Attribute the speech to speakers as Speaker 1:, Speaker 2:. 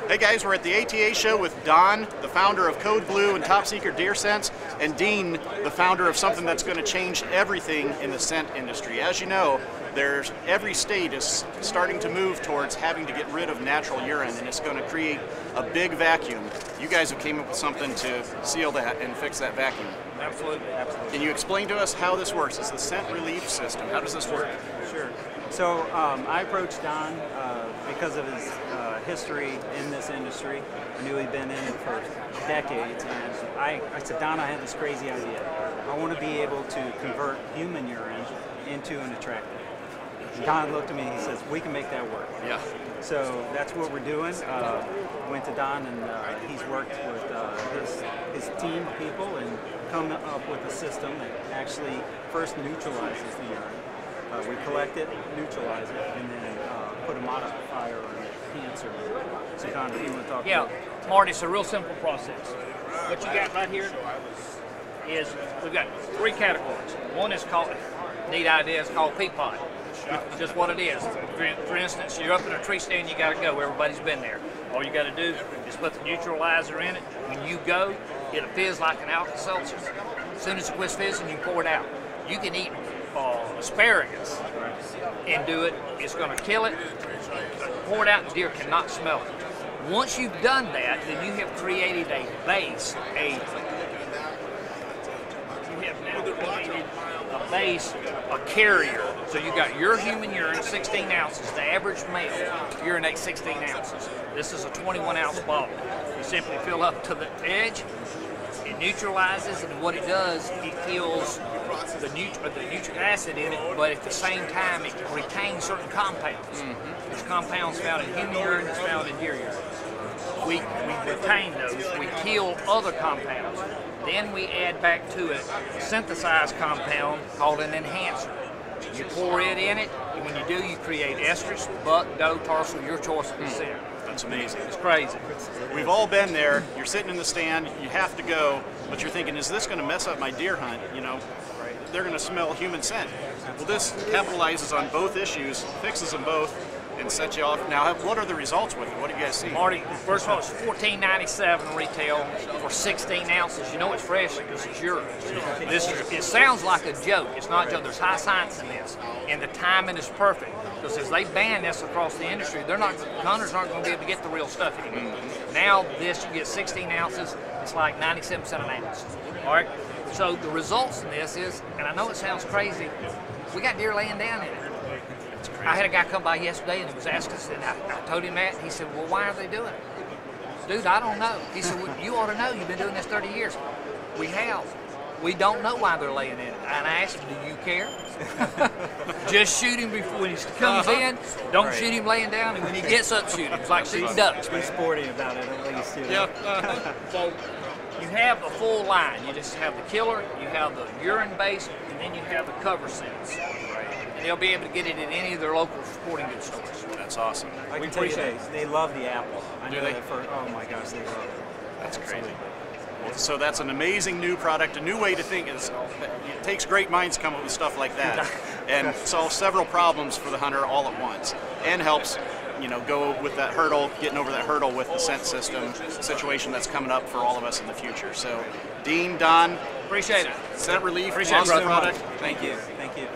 Speaker 1: Hey guys, we're at the ATA show with Don, the founder of Code Blue and Top Secret Deer Scents, and Dean, the founder of something that's going to change everything in the scent industry. As you know, every state is starting to move towards having to get rid of natural urine, and it's going to create a big vacuum. You guys have came up with something to seal that and fix that vacuum.
Speaker 2: Absolutely, absolutely.
Speaker 1: Can you explain to us how this works? It's the scent relief system. How does this work?
Speaker 2: Sure. So I approached Don because of his history in this industry. I knew he'd been in it for decades, and I said, Don, I have this crazy idea. I want to be able to convert human urine into an attractant. Don looked at me and he says, we can make that work.
Speaker 1: Yeah.
Speaker 2: So that's what we're doing. Went to Don, and he's worked with his team of people and come up with a system that actually first neutralizes the urine. We collect it, neutralize it, and then put a modifier or enhancer. So Don, do you want to talk about it?
Speaker 3: Marty, it's a real simple process. What you got right here is we've got three categories. One is called, neat idea, it's called pea pod. Just what it is. For instance, you're up in a tree stand, you got to go. Everybody's been there. All you got to do is put the neutralizer in it. When you go, it'll fizz like an Alka-Seltzer. As soon as it quits fizzing, you pour it out. You can eat asparagus and do it. It's going to kill it. Pour it out, and the deer cannot smell it. Once you've done that, then you have created a base, a carrier. So you got your human urine, 16 ounces. The average male urinates 16 ounces. This is a 21-ounce bottle. You simply fill up to the edge. It neutralizes, and what it does, it kills the nutric acid in it, but at the same time, it retains certain compounds. There's compounds found in human urine that's found in deer urine. We retain those. We kill other compounds. Then we add back to it a synthesized compound called an enhancer. You pour it in it, and when you do, you create estrus, buck, doe, tarsal, your choice of scent.
Speaker 1: That's amazing.
Speaker 3: It's crazy.
Speaker 1: We've all been there. You're sitting in the stand, you have to go, but you're thinking, is this going to mess up my deer hunt? You know, they're going to smell human scent. Well, this capitalizes on both issues, fixes them both, and sets you off. Now, what are the results with it? What do you guys see?
Speaker 3: Marty, first of all, it's $14.97 retail for 16 ounces. You know it's fresh because it's yours. It sounds like a joke. It's not a joke. There's high science in this, and the timing is perfect. Because as they ban this across the industry, hunters aren't going to be able to get the real stuff anymore. Now this, you get 16 ounces. It's like 97 cents an ounce. All right. So the results in this is, and I know it sounds crazy, we got deer laying down in it. I had a guy come by yesterday and he was asking us, and I told him that. He said, well, why are they doing it? Dude, I don't know. He said, well, you ought to know. You've been doing this 30 years. We have. We don't know why they're laying in it. And I asked him, do you care? Just shoot him before when he comes in. Don't shoot him laying down. And when he gets up, shoot him. It's like shooting ducks.
Speaker 2: Be sporty about it at least.
Speaker 3: Yeah. So you have the full line. You just have the killer, you have the urine base, and then you have the cover scents. And they'll be able to get it at any of their local sporting goods stores.
Speaker 1: That's awesome.
Speaker 2: I can tell you they love the apple. I know
Speaker 1: they?
Speaker 2: that for, oh my gosh, they love it.
Speaker 1: That's crazy. Well, so that's an amazing new product, a new way to think. It takes great minds to come up with stuff like that and solve several problems for the hunter all at once, and helps, you know, go with that hurdle, getting over that hurdle with the scent system situation that's coming up for all of us in the future. So, Dean, Don,
Speaker 3: appreciate it.
Speaker 1: Scent Relief,
Speaker 3: Appreciate
Speaker 1: awesome
Speaker 3: it,
Speaker 1: product.
Speaker 2: Thank you. Thank you.